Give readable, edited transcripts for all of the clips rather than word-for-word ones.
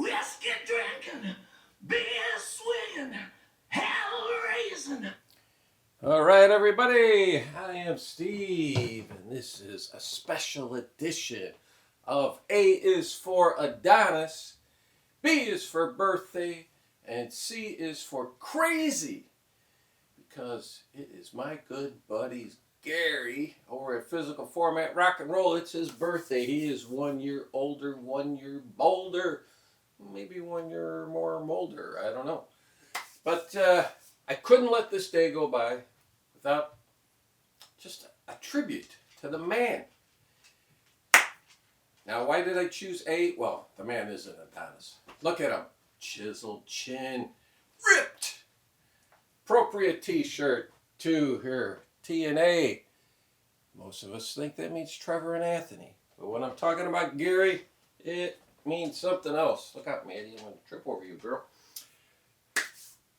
whiskey drinking, beer swinging, hell raising. All right, everybody, I am Steve, and this is a special edition of A is for Adonis, B is for birthday, and C is for crazy, because it is my good buddy Gary over at Physical Format Rock and Roll. It's his birthday. He is 1 year older, 1 year bolder, maybe 1 year more molder, I don't know. But I couldn't let this day go by without just a tribute to the man. Now, why did I choose A? Well, the man is an Adonis. Look at him. Chiseled chin, ripped. Appropriate t-shirt to her TNA. Most of us think that means Trevor and Anthony. But when I'm talking about Gary, it means something else. Look out, Maddie. I'm going to trip over you, girl.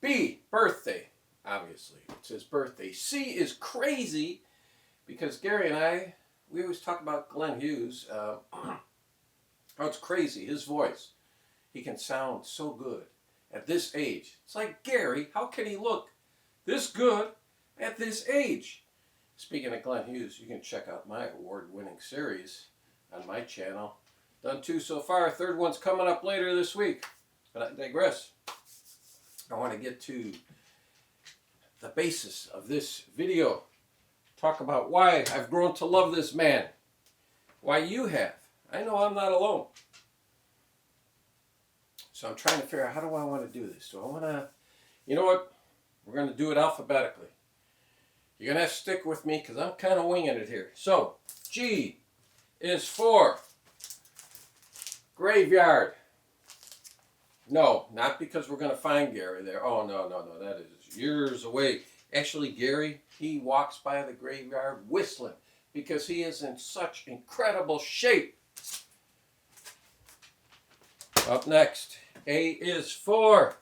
B, birthday. Obviously, it's his birthday. C is crazy because Gary and I, we always talk about Glenn Hughes. How it's crazy, his voice. He can sound so good at this age. It's like, Gary, how can he look this good at this age? Speaking of Glenn Hughes, you can check out my award-winning series on my channel. Done 2 so far. 3rd one's coming up later this week. But I digress. I want to get to the basis of this video. Talk about why I've grown to love this man. Why you have. I know I'm not alone. So I'm trying to figure out, how do I want to do this? So I want to, you know what? We're going to do it alphabetically. You're going to have to stick with me because I'm kind of winging it here. So, G is for graveyard. No, not because we're going to find Gary there. Oh, no, that is years away. Actually, Gary, he walks by the graveyard whistling because he is in such incredible shape. Up next, A is for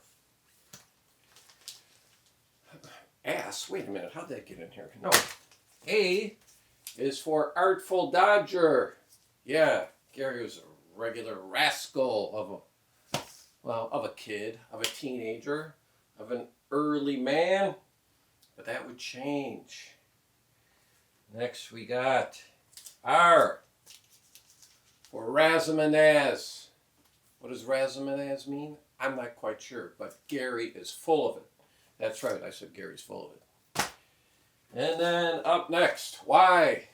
ass. Wait a minute, how'd that get in here? No. A is for Artful Dodger. Yeah, Gary was a regular rascal of a kid, of a teenager, of an early man. But that would change. Next we got R for Razamanaz. What does Razamanaz mean? I'm not quite sure, but Gary is full of it. That's right, I said Gary's full of it. And then up next, Y.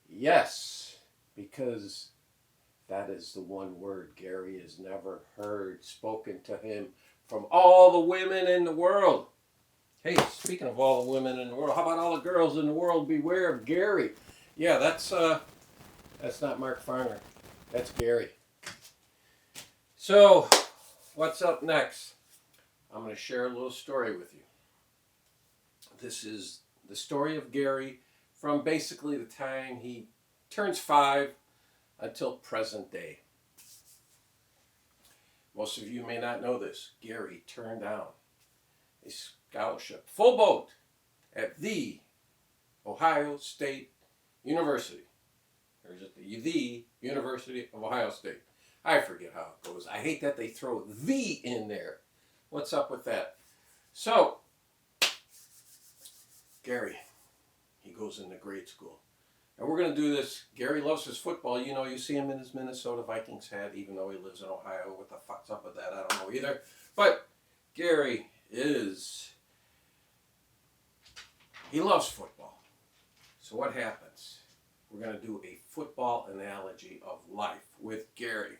Yes, because that is the one word Gary has never heard spoken to him from all the women in the world. Hey, speaking of all the women in the world, how about all the girls in the world? Beware of Gary. Yeah, that's not Mark Farner. That's Gary. So, what's up next? I'm going to share a little story with you. This is the story of Gary from basically the time he turns 5 until present day. Most of you may not know this. Gary turned down a scholarship, full boat, at the Ohio State University. Or is it the University of Ohio State? I forget how it goes. I hate that they throw the in there. What's up with that? So, Gary, he goes into grade school. And we're going to do this. Gary loves his football. You know, you see him in his Minnesota Vikings hat, even though he lives in Ohio. What the fuck's up with that? I don't know either. But Gary he loves football. So what happens? We're going to do a football analogy of life with Gary.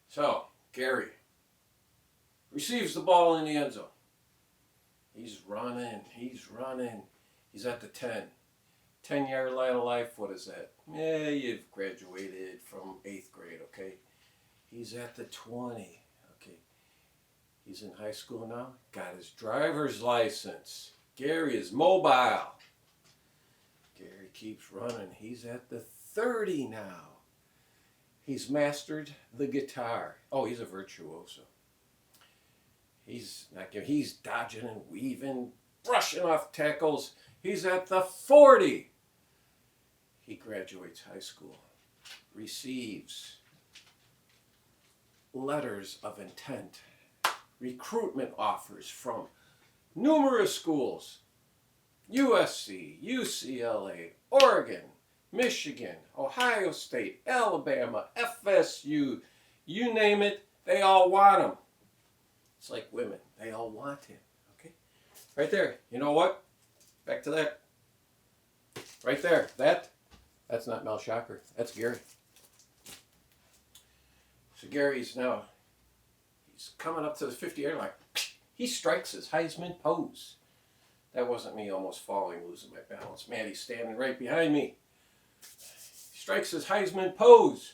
So, Gary receives the ball in the end zone. He's running. He's at the 10. 10-yard line of life, what is that? Yeah, you've graduated from 8th grade, okay? He's at the 20, okay? He's in high school now, got his driver's license. Gary is mobile. Gary keeps running. He's at the 30 now. He's mastered the guitar. Oh, he's a virtuoso. He's dodging and weaving, brushing off tackles. He's at the 40. He graduates high school, receives letters of intent, recruitment offers from numerous schools: USC, UCLA, Oregon, Michigan, Ohio State, Alabama, FSU, you name it, they all want him. It's like women, they all want him. Okay? Right there. You know what? Back to that. Right there. That's not Mel Shocker. That's Gary. So Gary's now, he's coming up to the 50-yard line. He strikes his Heisman pose. That wasn't me almost falling, losing my balance. Maddie's standing right behind me. He strikes his Heisman pose.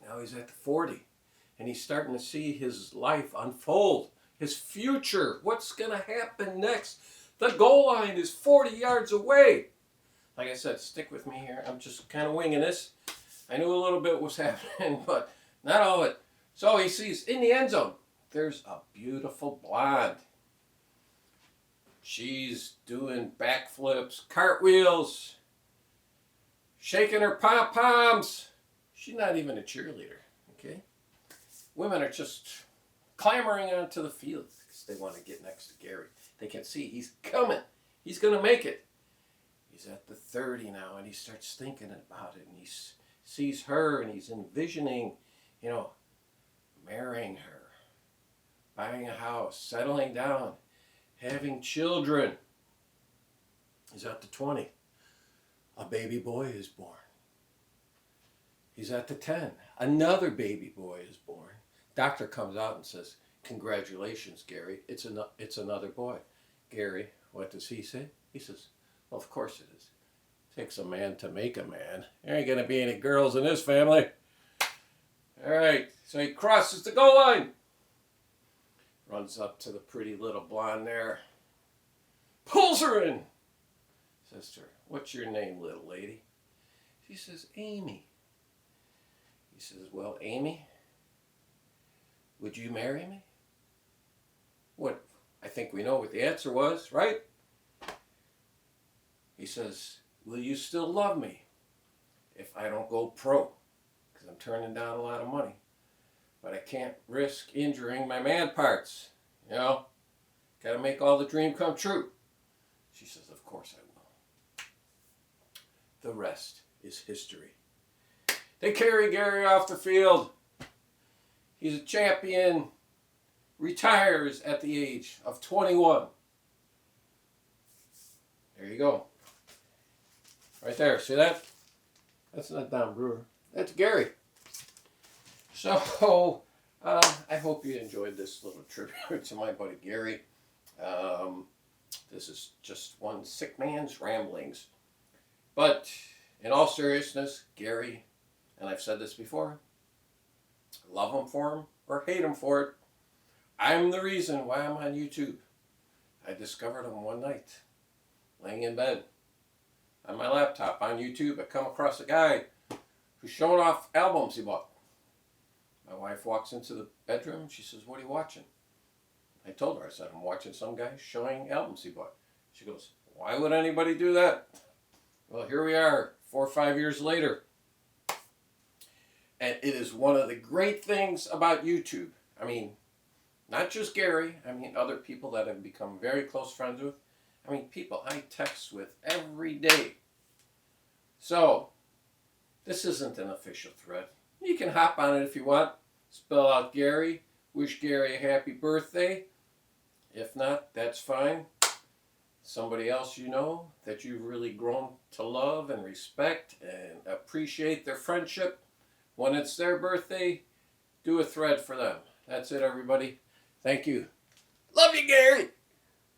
Now he's at the 40. And he's starting to see his life unfold. His future. What's going to happen next? The goal line is 40 yards away. Like I said, stick with me here. I'm just kind of winging this. I knew a little bit was happening, but not all of it. So he sees in the end zone, there's a beautiful blonde. She's doing backflips, cartwheels, shaking her pom-poms. She's not even a cheerleader, okay? Women are just clamoring onto the field because they want to get next to Gary. They can see he's coming. He's going to make it. He's at the 30 now, and he starts thinking about it, and he sees her, and he's envisioning, marrying her, buying a house, settling down, having children. He's at the 20. A baby boy is born. He's at the 10. Another baby boy is born. Doctor comes out and says, "Congratulations, Gary. It's another boy." Gary, what does he say? He says, "Well, of course it is. Takes a man to make a man. There ain't going to be any girls in this family." All right, so he crosses the goal line. Runs up to the pretty little blonde there. Pulls her in. Says to her, "What's your name, little lady?" She says, "Amy." He says, "Well, Amy, would you marry me?" What? I think we know what the answer was, right? He says, "Will you still love me if I don't go pro? Because I'm turning down a lot of money. But I can't risk injuring my man parts. Got to make all the dream come true." She says, "Of course I will." The rest is history. They carry Gary off the field. He's a champion. Retires at the age of 21. There you go. Right there. See that? That's not Don Brewer. That's Gary. So, I hope you enjoyed this little tribute to my buddy Gary. This is just one sick man's ramblings. But in all seriousness, Gary, and I've said this before, love him for him or hate him for it, I'm the reason why I'm on YouTube. I discovered him one night, laying in bed, on my laptop on YouTube. I come across a guy who's showing off albums he bought. My wife walks into the bedroom. She says, "What are you watching?" I told her, I said, "I'm watching some guy showing albums he bought." She goes, "Why would anybody do that?" Well, here we are, 4 or 5 years later. And it is one of the great things about YouTube. I mean, not just Gary. I mean, other people that I've become very close friends with. I mean, people I text with every day. So, this isn't an official thread. You can hop on it if you want. Spell out Gary. Wish Gary a happy birthday. If not, that's fine. Somebody else you know that you've really grown to love and respect and appreciate their friendship. When it's their birthday, do a thread for them. That's it, everybody. Thank you. Love you, Gary.